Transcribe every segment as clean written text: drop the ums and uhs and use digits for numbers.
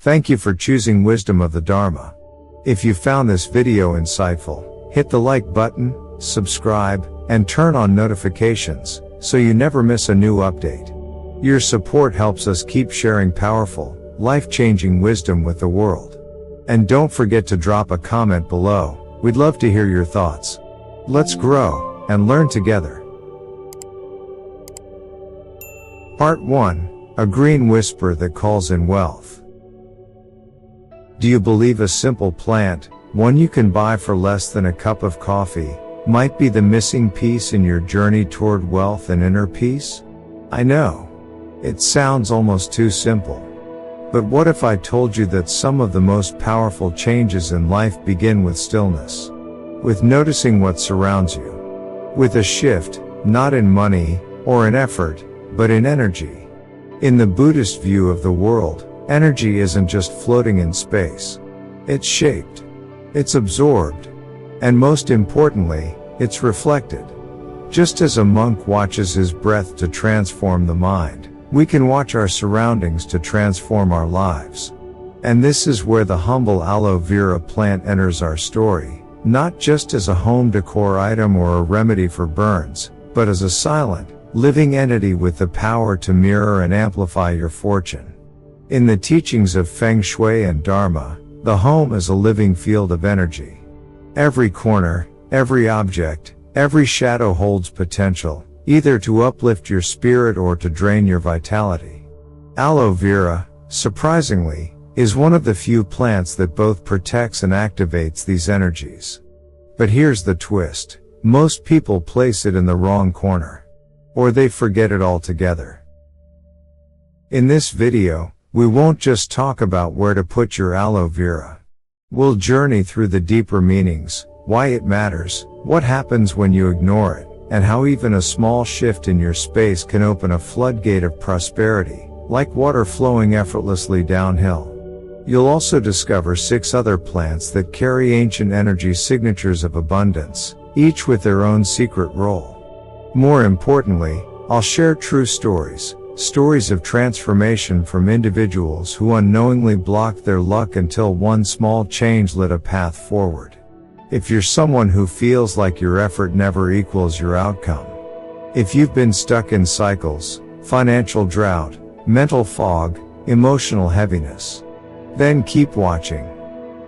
Thank you for choosing Wisdom of the Dharma. If you found this video insightful, hit the like button, subscribe, and turn on notifications, so you never miss a new update. Your support helps us keep sharing powerful, life-changing wisdom with the world. And don't forget to drop a comment below. We'd love to hear your thoughts. Let's grow and learn together. Part 1. A green whisper that calls in wealth. Do you believe a simple plant, one you can buy for less than a cup of coffee, might be the missing piece in your journey toward wealth and inner peace? I know. It sounds almost too simple. But what if I told you that some of the most powerful changes in life begin with stillness? With noticing what surrounds you. With a shift, not in money, or in effort, but in energy. In the Buddhist view of the world, energy isn't just floating in space. It's shaped. It's absorbed. And most importantly, it's reflected. Just as a monk watches his breath to transform the mind, we can watch our surroundings to transform our lives. And this is where the humble aloe vera plant enters our story, not just as a home decor item or a remedy for burns, but as a silent, living entity with the power to mirror and amplify your fortune. In the teachings of Feng Shui and Dharma, the home is a living field of energy. Every corner, every object, every shadow holds potential, either to uplift your spirit or to drain your vitality. Aloe vera, surprisingly, is one of the few plants that both protects and activates these energies. But here's the twist. Most people place it in the wrong corner. Or they forget it altogether. In this video, we won't just talk about where to put your aloe vera. We'll journey through the deeper meanings, why it matters, what happens when you ignore it, and how even a small shift in your space can open a floodgate of prosperity, like water flowing effortlessly downhill. You'll also discover 6 other plants that carry ancient energy signatures of abundance, each with their own secret role. More importantly, I'll share true stories of transformation from individuals who unknowingly blocked their luck until one small change lit a path forward. If you're someone who feels like your effort never equals your outcome, if you've been stuck in cycles, financial drought, mental fog, emotional heaviness, then keep watching.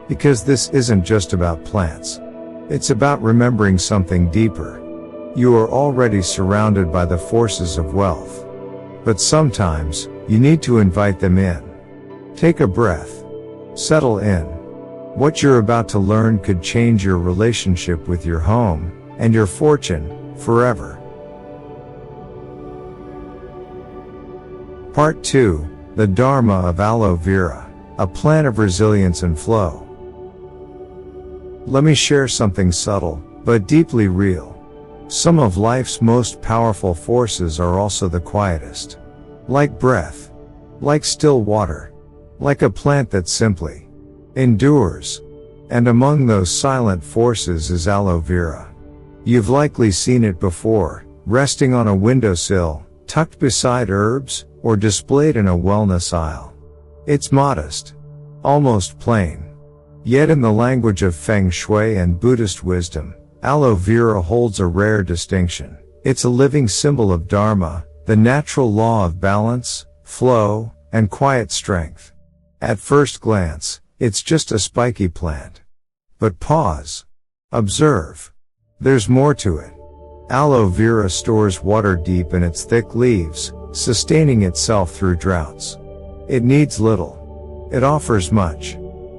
Because this isn't just about plants. It's about remembering something deeper. You are already surrounded by the forces of wealth. But sometimes, you need to invite them in. Take a breath. Settle in. What you're about to learn could change your relationship with your home, and your fortune, forever. Part 2. The Dharma of Aloe Vera, a plant of resilience and flow. Let me share something subtle, but deeply real. Some of life's most powerful forces are also the quietest. Like breath. Like still water. Like a plant that simply endures. And among those silent forces is aloe vera. You've likely seen it before, resting on a windowsill, tucked beside herbs, or displayed in a wellness aisle. It's modest. Almost plain. Yet in the language of Feng Shui and Buddhist wisdom, aloe vera holds a rare distinction. It's a living symbol of Dharma, the natural law of balance, flow, and quiet strength. At first glance, it's just a spiky plant. But pause. Observe. There's more to it. Aloe vera stores water deep in its thick leaves, sustaining itself through droughts. It needs little. It offers much.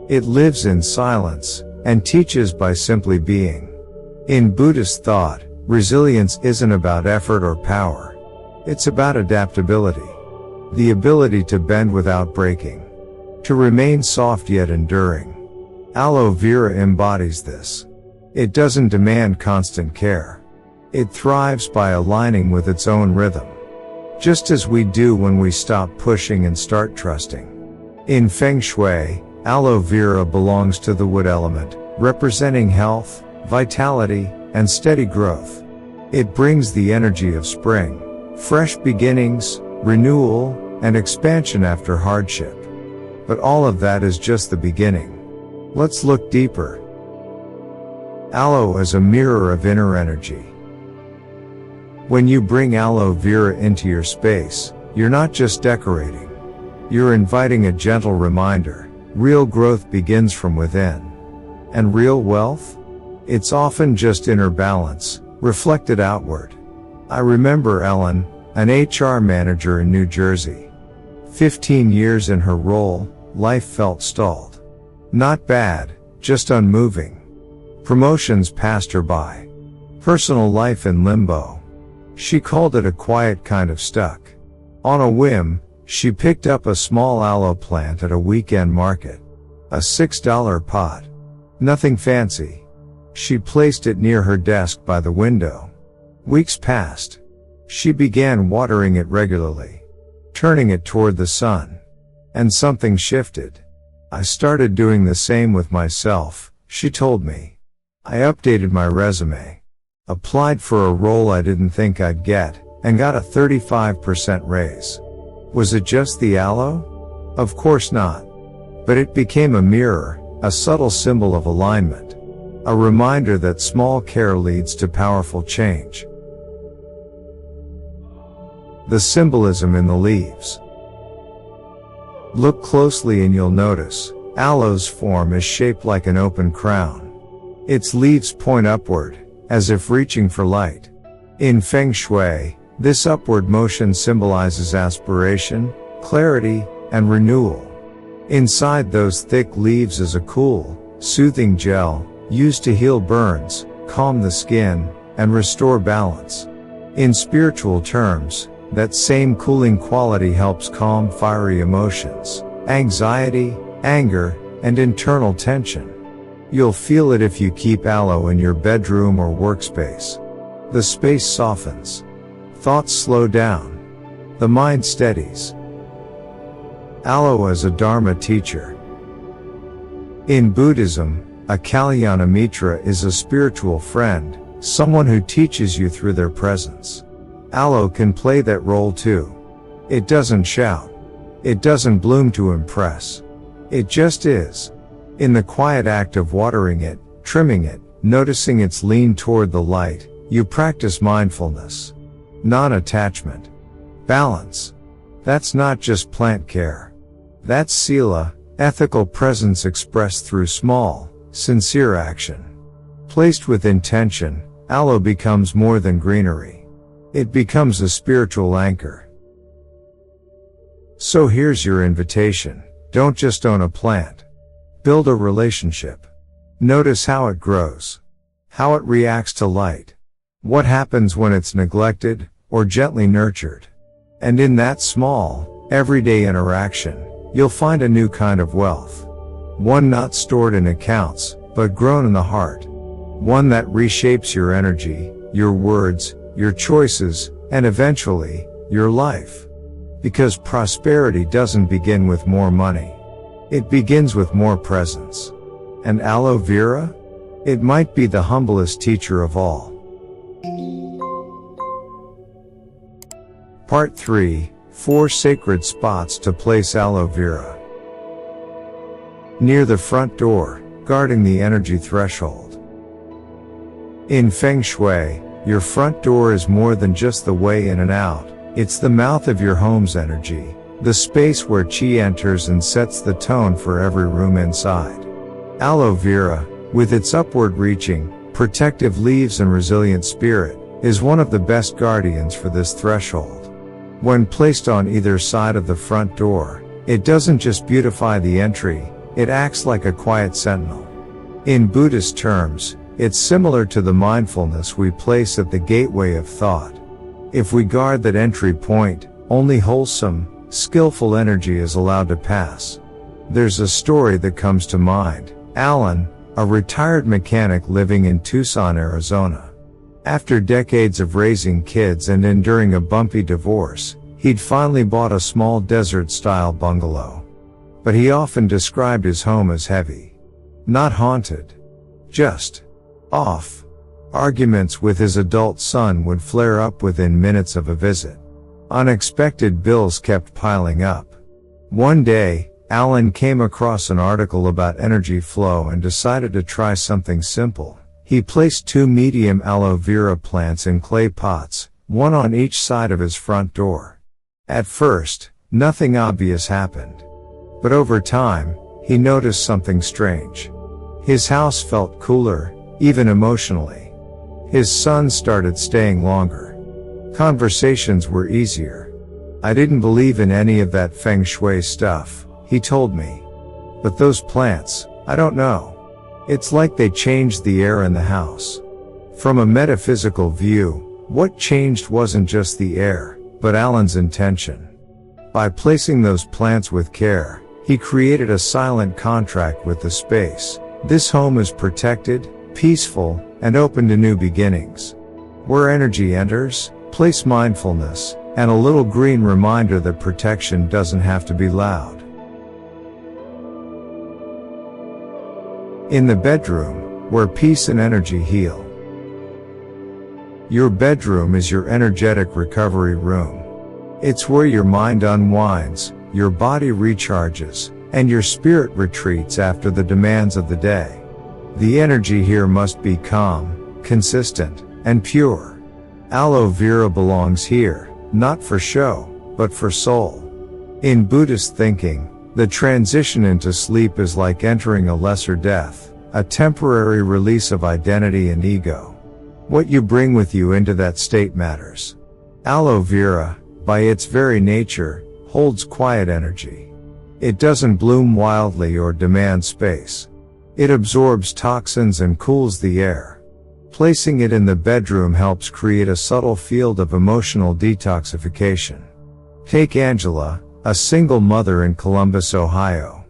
It lives in silence, and teaches by simply being. In Buddhist thought, resilience isn't about effort or power. It's about adaptability. The ability to bend without breaking. To remain soft yet enduring. Aloe vera embodies this. It doesn't demand constant care. It thrives by aligning with its own rhythm. Just as we do when we stop pushing and start trusting. In Feng Shui, aloe vera belongs to the wood element, representing health, vitality, and steady growth. It brings the energy of spring, fresh beginnings, renewal, and expansion after hardship. But all of that is just the beginning. Let's look deeper. Aloe is a mirror of inner energy. When you bring aloe vera into your space, you're not just decorating. You're inviting a gentle reminder. Real growth begins from within. And real wealth? It's often just inner balance, reflected outward. I remember Ellen, an HR manager in New Jersey. 15 years in her role, life felt stalled. Not bad, just unmoving. Promotions passed her by. Personal life in limbo. She called it a quiet kind of stuck. On a whim, she picked up a small aloe plant at a weekend market. A $6 pot. Nothing fancy. She placed it near her desk by the window. Weeks passed. She began watering it regularly, turning it toward the sun. And something shifted. I started doing the same with myself, she told me. I updated my resume. Applied for a role I didn't think I'd get, and got a 35% raise. Was it just the aloe? Of course not. But it became a mirror, a subtle symbol of alignment. A reminder that small care leads to powerful change. The symbolism in the leaves. Look closely and you'll notice, aloe's form is shaped like an open crown. Its leaves point upward, as if reaching for light. In Feng Shui, this upward motion symbolizes aspiration, clarity, and renewal. Inside those thick leaves is a cool, soothing gel, used to heal burns, calm the skin, and restore balance. In spiritual terms, that same cooling quality helps calm fiery emotions, anxiety, anger, and internal tension. You'll feel it if you keep aloe in your bedroom or workspace. The space softens. Thoughts slow down. The mind steadies. Aloe as a Dharma teacher. In Buddhism, a Kalyana Mitra is a spiritual friend, someone who teaches you through their presence. Aloe can play that role too. It doesn't shout. It doesn't bloom to impress. It just is. In the quiet act of watering it, trimming it, noticing its lean toward the light, you practice mindfulness. Non-attachment. Balance. That's not just plant care. That's sila, ethical presence expressed through small, sincere action. Placed with intention, aloe becomes more than greenery. It becomes a spiritual anchor. So here's your invitation. Don't just own a plant. Build a relationship. Notice how it grows. How it reacts to light. What happens when it's neglected, or gently nurtured. And in that small, everyday interaction, you'll find a new kind of wealth. One not stored in accounts, but grown in the heart. One that reshapes your energy, your words, your choices, and eventually, your life. Because prosperity doesn't begin with more money. It begins with more presence. And aloe vera? It might be the humblest teacher of all. Part 3, 4 sacred spots to place aloe vera. Near the front door, guarding the energy threshold. In Feng Shui, your front door is more than just the way in and out. It's the mouth of your home's energy. The space where chi enters and sets the tone for every room inside. Aloe vera, with its upward-reaching, protective leaves and resilient spirit, is one of the best guardians for this threshold. When placed on either side of the front door, it doesn't just beautify the entry, it acts like a quiet sentinel. In Buddhist terms, it's similar to the mindfulness we place at the gateway of thought. If we guard that entry point, only wholesome, skillful energy is allowed to pass. There's a story that comes to mind. Alan, a retired mechanic living in Tucson, Arizona. After decades of raising kids and enduring a bumpy divorce, he'd finally bought a small desert-style bungalow. But he often described his home as heavy. Not haunted. Just off. Arguments with his adult son would flare up within minutes of a visit. Unexpected bills kept piling up. One day, Alan came across an article about energy flow and decided to try something simple. He placed 2 medium aloe vera plants in clay pots, one on each side of his front door. At first, nothing obvious happened. But over time, he noticed something strange. His house felt cooler, even emotionally. His son started staying longer. Conversations were easier. I didn't believe in any of that Feng Shui stuff, he told me. But those plants, I don't know. It's like they changed the air in the house. From a metaphysical view, what changed wasn't just the air, but Alan's intention. By placing those plants with care, he created a silent contract with the space. This home is protected, peaceful, and open to new beginnings. Where energy enters, place mindfulness, and a little green reminder that protection doesn't have to be loud. In the bedroom, where peace and energy heal. Your bedroom is your energetic recovery room. It's where your mind unwinds, your body recharges, and your spirit retreats after the demands of the day. The energy here must be calm, consistent, and pure. Aloe vera belongs here, not for show, but for soul. In Buddhist thinking, the transition into sleep is like entering a lesser death, a temporary release of identity and ego. What you bring with you into that state matters. Aloe vera, by its very nature, holds quiet energy. It doesn't bloom wildly or demand space. It absorbs toxins and cools the air. Placing it in the bedroom helps create a subtle field of emotional detoxification. Take Angela, a single mother in Columbus, Ohio.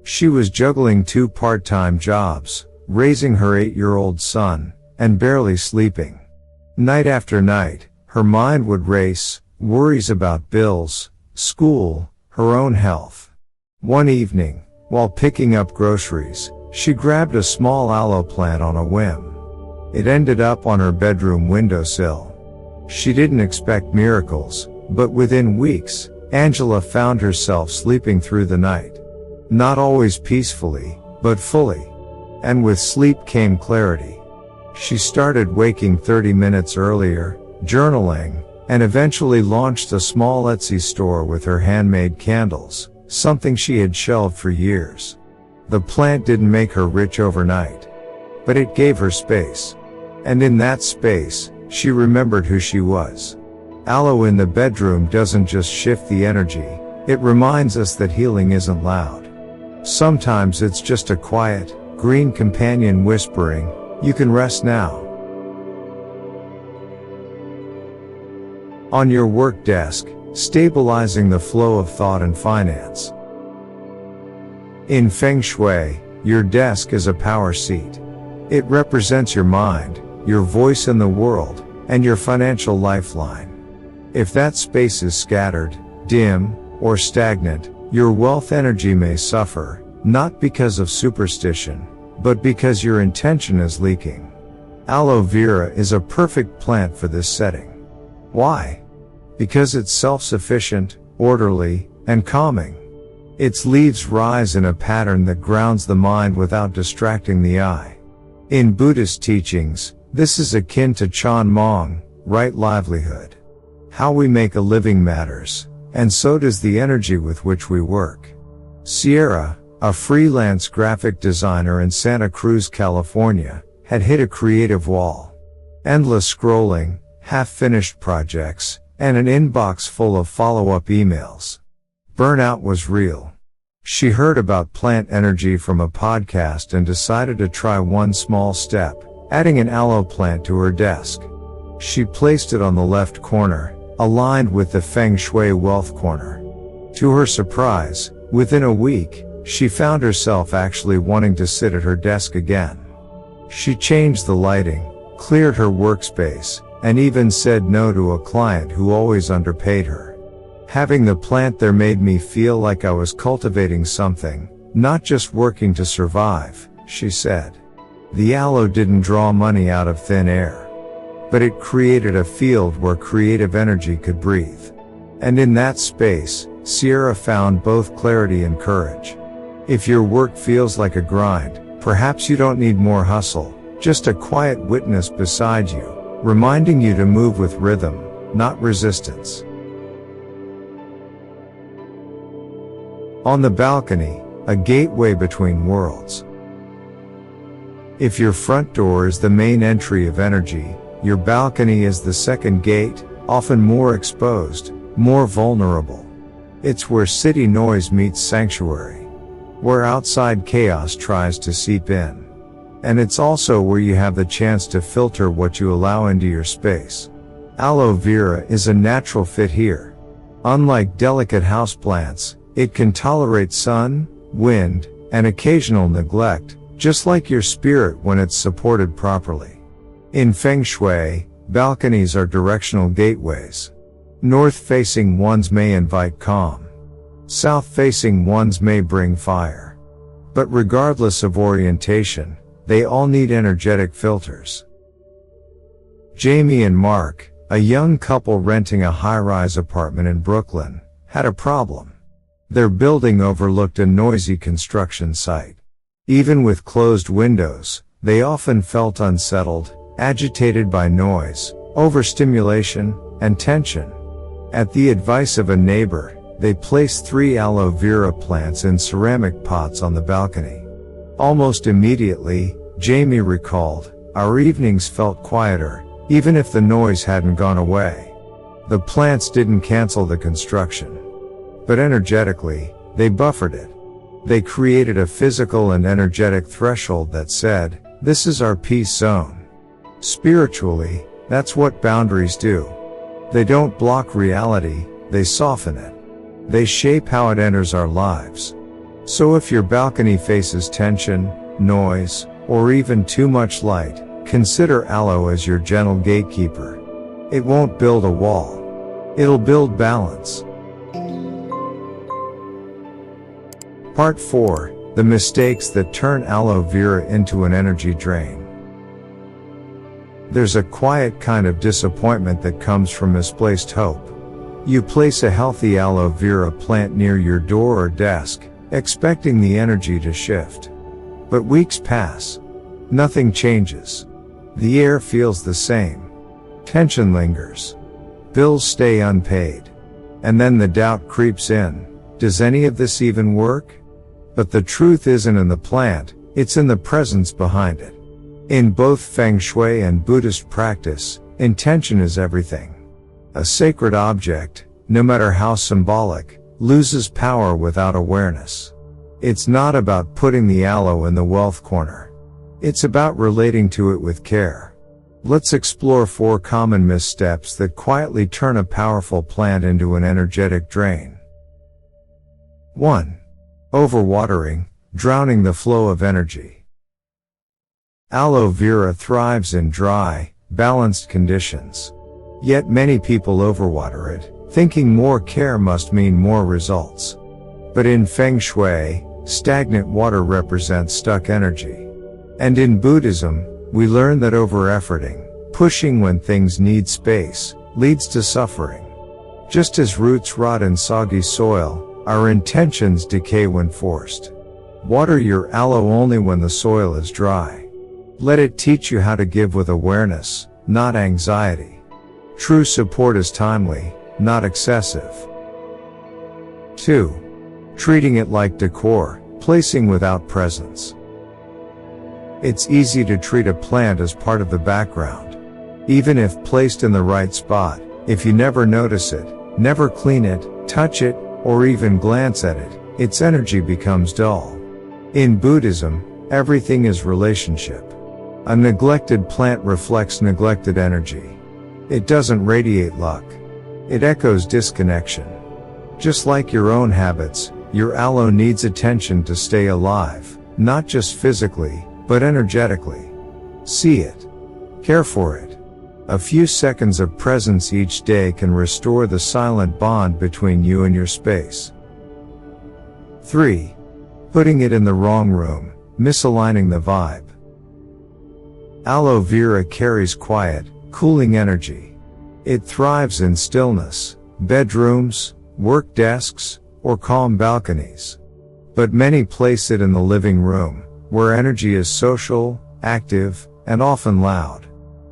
She was juggling 2 part-time jobs, raising her 8-year-old son, and barely sleeping. Night after night, her mind would race, worries about bills, school, her own health. One evening, while picking up groceries, she grabbed a small aloe plant on a whim. It ended up on her bedroom windowsill. She didn't expect miracles, but within weeks, Angela found herself sleeping through the night. Not always peacefully, but fully. And with sleep came clarity. She started waking 30 minutes earlier, journaling, and eventually launched a small Etsy store with her handmade candles, something she had shelved for years. The plant didn't make her rich overnight, but it gave her space. And in that space, she remembered who she was. Aloe in the bedroom doesn't just shift the energy, it reminds us that healing isn't loud. Sometimes it's just a quiet, green companion whispering, "You can rest now." On your work desk, stabilizing the flow of thought and finance. In Feng Shui, your desk is a power seat. It represents your mind, your voice in the world, and your financial lifeline. If that space is scattered, dim, or stagnant, your wealth energy may suffer, not because of superstition, but because your intention is leaking. Aloe vera is a perfect plant for this setting. Why? Because it's self-sufficient, orderly, and calming. Its leaves rise in a pattern that grounds the mind without distracting the eye. In Buddhist teachings, this is akin to Chan Mong, right livelihood. How we make a living matters, and so does the energy with which we work. Sierra, a freelance graphic designer in Santa Cruz, California, had hit a creative wall. Endless scrolling, half-finished projects, and an inbox full of follow-up emails. Burnout was real. She heard about plant energy from a podcast and decided to try one small step, adding an aloe plant to her desk. She placed it on the left corner, aligned with the Feng Shui wealth corner. To her surprise, within a week, she found herself actually wanting to sit at her desk again. She changed the lighting, cleared her workspace, and even said no to a client who always underpaid her. Having the plant there made me feel like I was cultivating something, not just working to survive, she said. The aloe didn't draw money out of thin air, but it created a field where creative energy could breathe. And in that space, Sierra found both clarity and courage. If your work feels like a grind, perhaps you don't need more hustle, just a quiet witness beside you, reminding you to move with rhythm, not resistance. On the balcony, a gateway between worlds. If your front door is the main entry of energy, your balcony is the second gate, often more exposed, more vulnerable. It's where city noise meets sanctuary, where outside chaos tries to seep in. And it's also where you have the chance to filter what you allow into your space. Aloe vera is a natural fit here. Unlike delicate houseplants, it can tolerate sun, wind, and occasional neglect, just like your spirit when it's supported properly. In Feng Shui, balconies are directional gateways. North-facing ones may invite calm. South-facing ones may bring fire. But regardless of orientation, they all need energetic filters. Jamie and Mark, a young couple renting a high-rise apartment in Brooklyn, had a problem. Their building overlooked a noisy construction site. Even with closed windows, they often felt unsettled, agitated by noise, overstimulation, and tension. At the advice of a neighbor, they placed 3 aloe vera plants in ceramic pots on the balcony. Almost immediately, Jamie recalled, our evenings felt quieter, even if the noise hadn't gone away. The plants didn't cancel the construction. But energetically, they buffered it. They created a physical and energetic threshold that said, this is our peace zone. Spiritually, that's what boundaries do. They don't block reality, they soften it. They shape how it enters our lives. So if your balcony faces tension, noise, or even too much light, consider aloe as your gentle gatekeeper. It won't build a wall. It'll build balance. Part 4, the mistakes that turn aloe vera into an energy drain. There's a quiet kind of disappointment that comes from misplaced hope. You place a healthy aloe vera plant near your door or desk, expecting the energy to shift. But weeks pass. Nothing changes. The air feels the same. Tension lingers. Bills stay unpaid. And then the doubt creeps in. Does any of this even work? But the truth isn't in the plant, it's in the presence behind it. In both Feng Shui and Buddhist practice, intention is everything. A sacred object, no matter how symbolic, loses power without awareness. It's not about putting the aloe in the wealth corner. It's about relating to it with care. Let's explore 4 common missteps that quietly turn a powerful plant into an energetic drain. 1. Overwatering, drowning the flow of energy. Aloe vera thrives in dry, balanced conditions. Yet many people overwater it, thinking more care must mean more results. But in Feng Shui, stagnant water represents stuck energy. And in Buddhism, we learn that over-efforting, pushing when things need space, leads to suffering. Just as roots rot in soggy soil, our intentions decay when forced. Water your aloe only when the soil is dry. Let it teach you how to give with awareness, not anxiety. True support is timely, not excessive. 2. Treating it like decor, placing without presence. It's easy to treat a plant as part of the background. Even if placed in the right spot, if you never notice it, never clean it, touch it, or even glance at it, its energy becomes dull. In Buddhism, everything is relationship. A neglected plant reflects neglected energy. It doesn't radiate luck. It echoes disconnection. Just like your own habits, your aloe needs attention to stay alive, not just physically, but energetically. See it. Care for it. A few seconds of presence each day can restore the silent bond between you and your space. 3. Putting it in the wrong room, misaligning the vibe. Aloe vera carries quiet, cooling energy. It thrives in stillness, bedrooms, work desks, or calm balconies. But many place it in the living room, where energy is social, active, and often loud.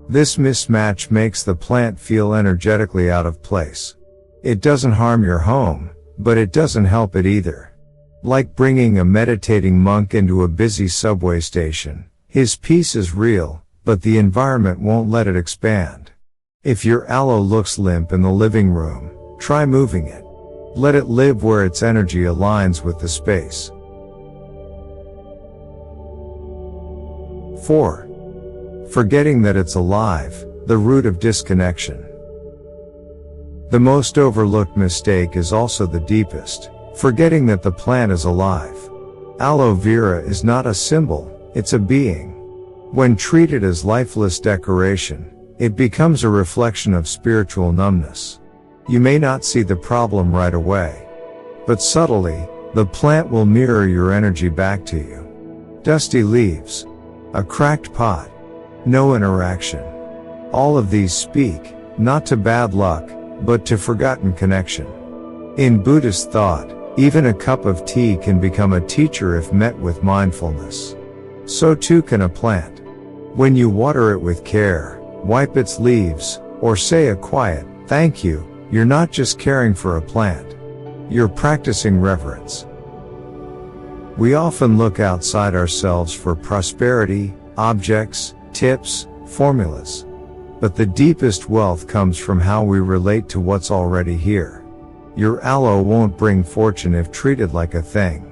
This mismatch makes the plant feel energetically out of place. It doesn't harm your home, but it doesn't help it either. Like bringing a meditating monk into a busy subway station. His peace is real, but the environment won't let it expand. If your aloe looks limp in the living room, try moving it. Let it live where its energy aligns with the space. 4. Forgetting that it's alive, the root of disconnection. The most overlooked mistake is also the deepest, forgetting that the plant is alive. Aloe vera is not a symbol, it's a being. When treated as lifeless decoration, it becomes a reflection of spiritual numbness. You may not see the problem right away, but subtly, the plant will mirror your energy back to you. Dusty leaves, a cracked pot, no interaction. All of these speak, not to bad luck, but to forgotten connection. In Buddhist thought, even a cup of tea can become a teacher if met with mindfulness. So too can a plant. When you water it with care, wipe its leaves, or say a quiet, thank you, you're not just caring for a plant. You're practicing reverence. We often look outside ourselves for prosperity, objects, tips, formulas. But the deepest wealth comes from how we relate to what's already here. Your aloe won't bring fortune if treated like a thing.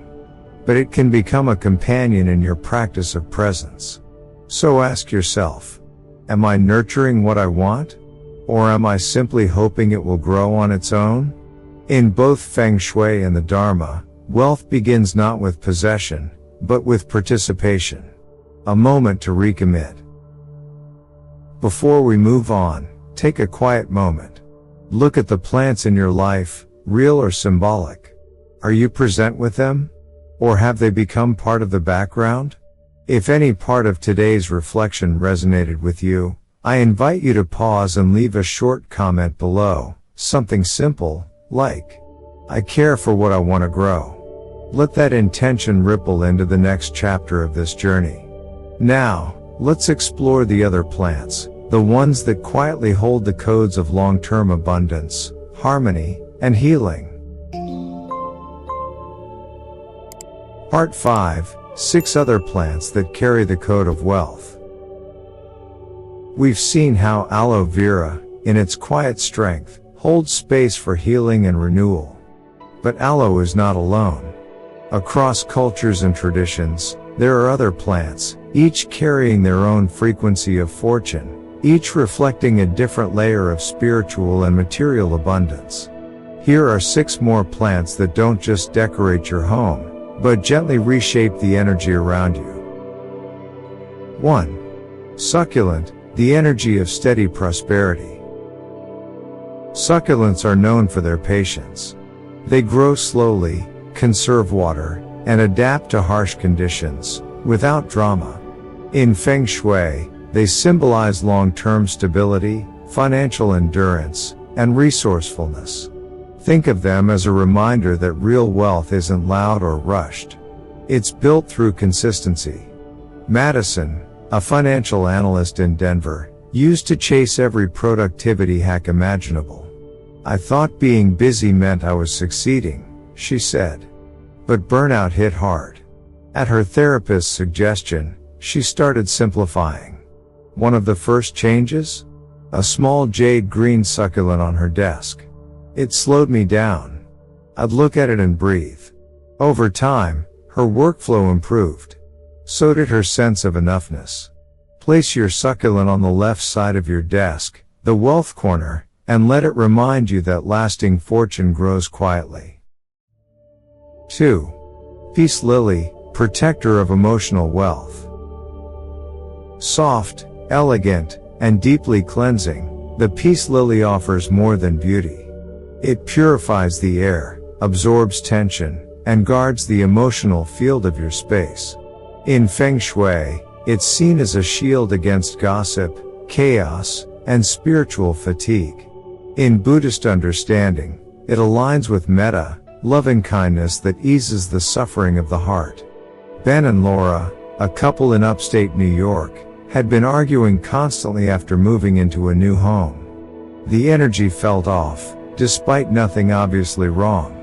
But it can become a companion in your practice of presence. So ask yourself, am I nurturing what I want? Or am I simply hoping it will grow on its own? In both Feng Shui and the Dharma, wealth begins not with possession, but with participation. A moment to recommit. Before we move on, take a quiet moment. Look at the plants in your life, real or symbolic. Are you present with them? Or have they become part of the background? If any part of today's reflection resonated with you, I invite you to pause and leave a short comment below, something simple, like, I care for what I want to grow. Let that intention ripple into the next chapter of this journey. Now, let's explore the other plants, the ones that quietly hold the codes of long-term abundance, harmony, and healing. Part 5, 6 other plants that carry the code of wealth. We've seen how aloe vera, in its quiet strength, holds space for healing and renewal. But aloe is not alone. Across cultures and traditions, there are other plants, each carrying their own frequency of fortune, each reflecting a different layer of spiritual and material abundance. Here are 6 more plants that don't just decorate your home, but gently reshape the energy around you. 1. Succulent, the energy of steady prosperity. Succulents are known for their patience. They grow slowly, conserve water, and adapt to harsh conditions, without drama. In Feng Shui, they symbolize long-term stability, financial endurance, and resourcefulness. Think of them as a reminder that real wealth isn't loud or rushed. It's built through consistency. Madison, a financial analyst in Denver, used to chase every productivity hack imaginable. I thought being busy meant I was succeeding, she said. But burnout hit hard. At her therapist's suggestion, she started simplifying. One of the first changes? A small jade green succulent on her desk. It slowed me down. I'd look at it and breathe. Over time, her workflow improved. So did her sense of enoughness. Place your succulent on the left side of your desk, the wealth corner, and let it remind you that lasting fortune grows quietly. 2. Peace lily, protector of emotional wealth. Soft, elegant, and deeply cleansing, the peace lily offers more than beauty. It purifies the air, absorbs tension, and guards the emotional field of your space. In Feng Shui, it's seen as a shield against gossip, chaos, and spiritual fatigue. In Buddhist understanding, It aligns with metta, loving kindness that eases the suffering of the heart. Ben and Laura, a couple in upstate New York, had been arguing constantly after moving into a new home. The energy felt off, despite nothing obviously wrong.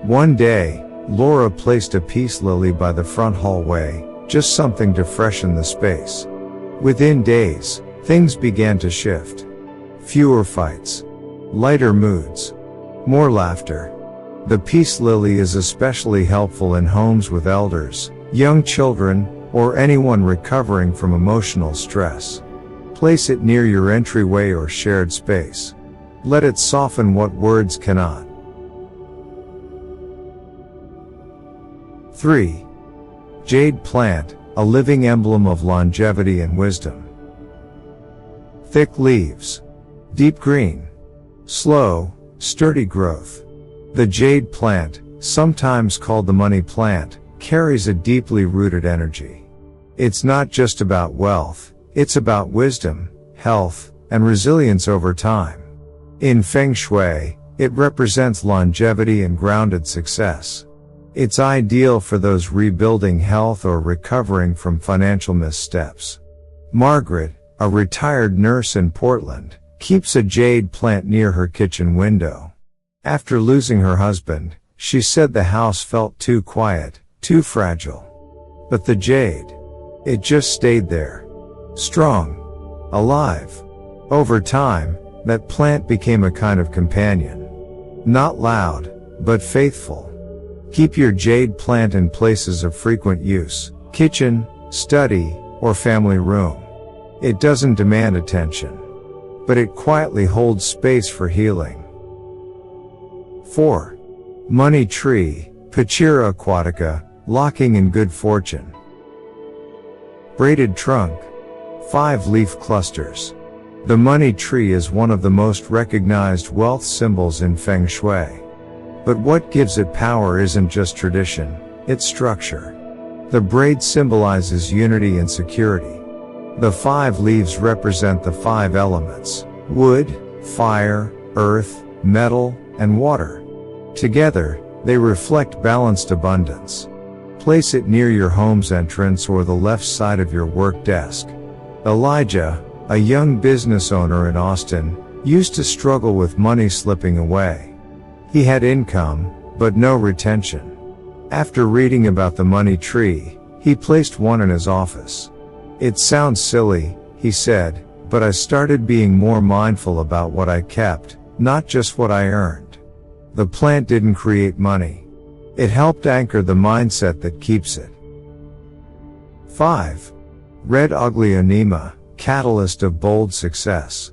One day, Laura placed a peace lily by the front hallway, just something to freshen the space. Within days, things began to shift. Fewer fights. Lighter moods. More laughter. The peace lily is especially helpful in homes with elders, young children, or anyone recovering from emotional stress. Place it near your entryway or shared space. Let it soften what words cannot. 3. Jade plant, a living emblem of longevity and wisdom. Thick leaves. Deep green. Slow, sturdy growth. The jade plant, sometimes called the money plant, carries a deeply rooted energy. It's not just about wealth, it's about wisdom, health, and resilience over time. In Feng Shui, it represents longevity and grounded success. It's ideal for those rebuilding health or recovering from financial missteps. Margaret, a retired nurse in Portland, keeps a jade plant near her kitchen window. After losing her husband, she said the house felt too quiet, too fragile. But the jade, it just stayed there. Strong. Alive. Over time, that plant became a kind of companion. Not loud, but faithful. Keep your jade plant in places of frequent use, kitchen, study, or family room. It doesn't demand attention, but it quietly holds space for healing. 4. Money tree, Pachira aquatica, locking in good fortune. Braided trunk. 5-leaf clusters. The money tree is one of the most recognized wealth symbols in Feng Shui. But what gives it power isn't just tradition, it's structure. The braid symbolizes unity and security. The 5 leaves represent the 5 elements: wood, fire, earth, metal, and water. Together, they reflect balanced abundance. Place it near your home's entrance or the left side of your work desk. Elijah, a young business owner in Austin, used to struggle with money slipping away. He had income, but no retention. After reading about the money tree, he placed one in his office. It sounds silly, he said, but I started being more mindful about what I kept, not just what I earned. The plant didn't create money. It helped anchor the mindset that keeps it. 5. Red ugly anemma, catalyst of bold success.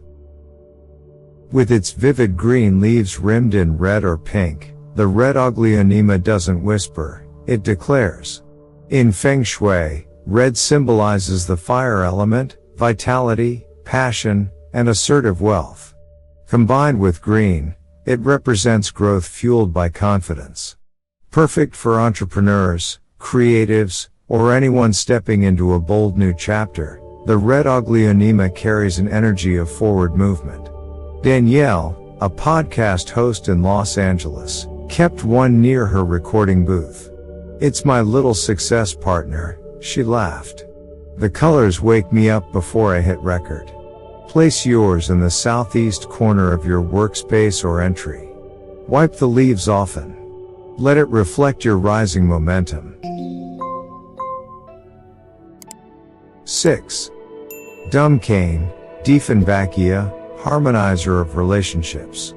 With its vivid green leaves rimmed in red or pink, the red ugly anemma doesn't whisper, it declares. In Feng Shui, red symbolizes the fire element, vitality, passion, and assertive wealth. Combined with green, it represents growth fueled by confidence. Perfect for entrepreneurs, creatives, or anyone stepping into a bold new chapter, the red ugly anemma carries an energy of forward movement. Danielle, a podcast host in Los Angeles, kept one near her recording booth. "It's my little success partner," she laughed. "The colors wake me up before I hit record." Place yours in the southeast corner of your workspace or entry. Wipe the leaves often. Let it reflect your rising momentum. 6. Dumb cane, Dieffenbachia, harmonizer of relationships.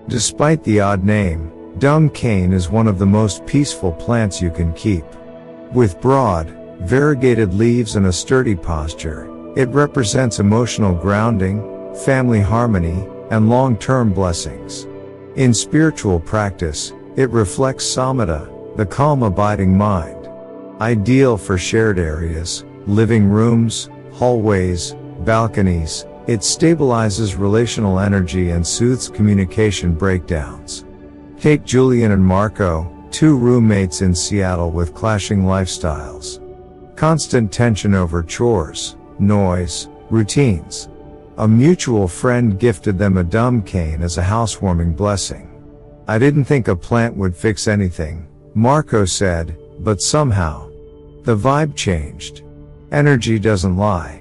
Despite the odd name, dumb cane is one of the most peaceful plants you can keep. With broad, variegated leaves and a sturdy posture, it represents emotional grounding, family harmony, and long-term blessings. In spiritual practice, it reflects samatha, the calm abiding mind. Ideal for shared areas, living rooms, hallways, balconies, it stabilizes relational energy and soothes communication breakdowns. Take Julian and Marco, 2 roommates in Seattle with clashing lifestyles. Constant tension over chores, noise, routines. A mutual friend gifted them a dumb cane as a housewarming blessing. I didn't think a plant would fix anything, Marco said, but somehow the vibe changed. Energy doesn't lie.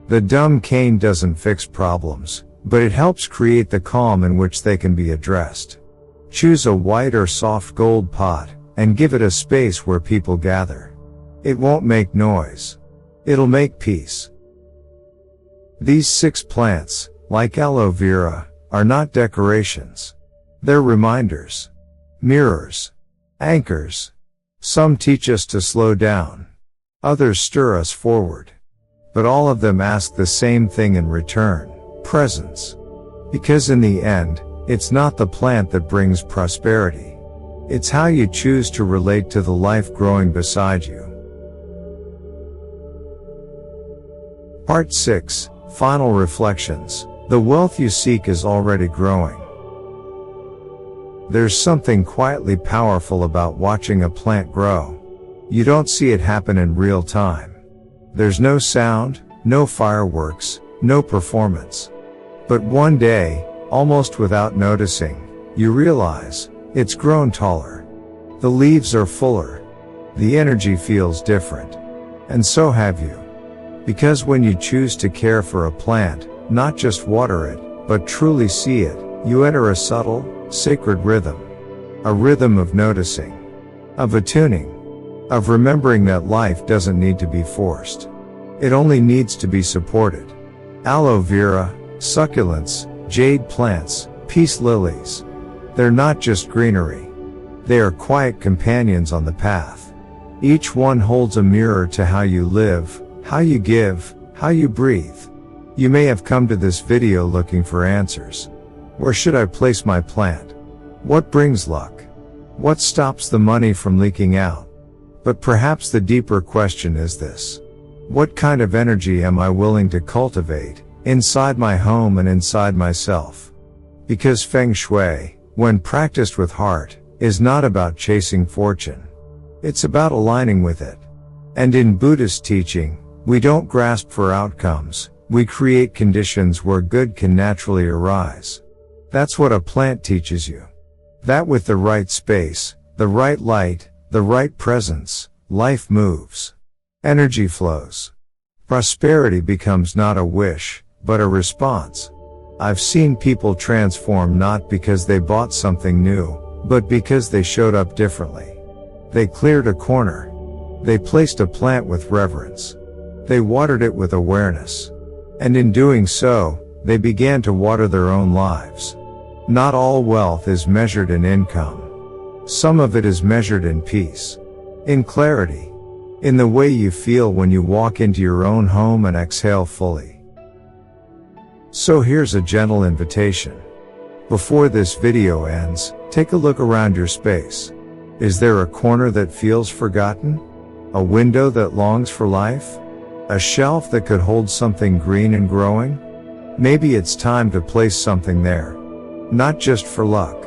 The dumb cane doesn't fix problems, but it helps create the calm in which they can be addressed. Choose a white or soft gold pot, and give it a space where people gather. It won't make noise. It'll make peace. These 6 plants, like aloe vera, are not decorations. They're reminders. Mirrors. Anchors. Some teach us to slow down. Others stir us forward. But all of them ask the same thing in return: presence. Because in the end, it's not the plant that brings prosperity. It's how you choose to relate to the life growing beside you. Part 6. Final reflections. The wealth you seek is already growing. There's something quietly powerful about watching a plant grow. You don't see it happen in real time. There's no sound, no fireworks, no performance. But one day, almost without noticing, you realize it's grown taller. The leaves are fuller. The energy feels different. And so have you. Because when you choose to care for a plant, not just water it, but truly see it, you enter a subtle, sacred rhythm. A rhythm of noticing. Of attuning. Of remembering that life doesn't need to be forced. It only needs to be supported. Aloe vera, succulents, jade plants, peace lilies. They're not just greenery. They are quiet companions on the path. Each one holds a mirror to how you live, how you give, how you breathe. You may have come to this video looking for answers. Where should I place my plant? What brings luck? What stops the money from leaking out? But perhaps the deeper question is this: what kind of energy am I willing to cultivate, inside my home and inside myself? Because Feng Shui, when practiced with heart, is not about chasing fortune. It's about aligning with it. And in Buddhist teaching, we don't grasp for outcomes, we create conditions where good can naturally arise. That's what a plant teaches you. That with the right space, the right light, the right presence, life moves. Energy flows. Prosperity becomes not a wish, but a response. I've seen people transform not because they bought something new, but because they showed up differently. They cleared a corner. They placed a plant with reverence. They watered it with awareness. And in doing so, they began to water their own lives. Not all wealth is measured in income. Some of it is measured in peace. In clarity. In the way you feel when you walk into your own home and exhale fully. So here's a gentle invitation. Before this video ends, take a look around your space. Is there a corner that feels forgotten? A window that longs for life? A shelf that could hold something green and growing? Maybe it's time to place something there. Not just for luck,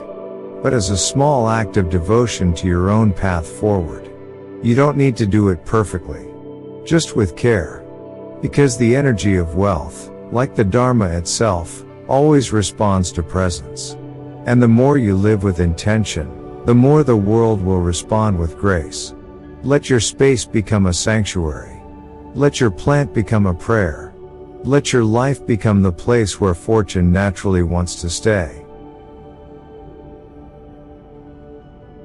but as a small act of devotion to your own path forward. You don't need to do it perfectly. Just with care. Because the energy of wealth, like the Dharma itself, always responds to presence. And the more you live with intention, the more the world will respond with grace. Let your space become a sanctuary. Let your plant become a prayer. Let your life become the place where fortune naturally wants to stay.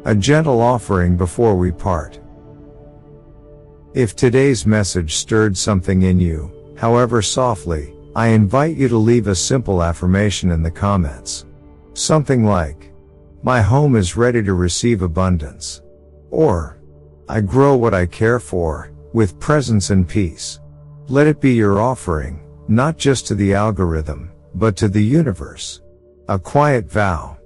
A gentle offering before we part. If today's message stirred something in you, however softly, I invite you to leave a simple affirmation in the comments. Something like, "My home is ready to receive abundance." Or, "I grow what I care for, with presence and peace." Let it be your offering, not just to the algorithm, but to the universe. A quiet vow.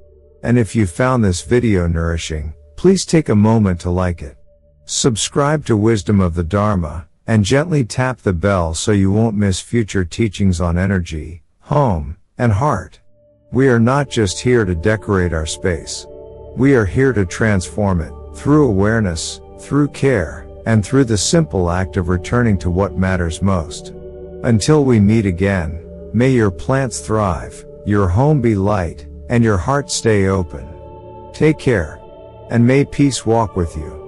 And if you found this video nourishing, please take a moment to like it. Subscribe to Wisdom of the Dharma, and gently tap the bell so you won't miss future teachings on energy, home, and heart. We are not just here to decorate our space. We are here to transform it, through awareness, through care, and through the simple act of returning to what matters most. Until we meet again, May your plants thrive, your home be light, and your heart stay open. Take care. And may peace walk with you.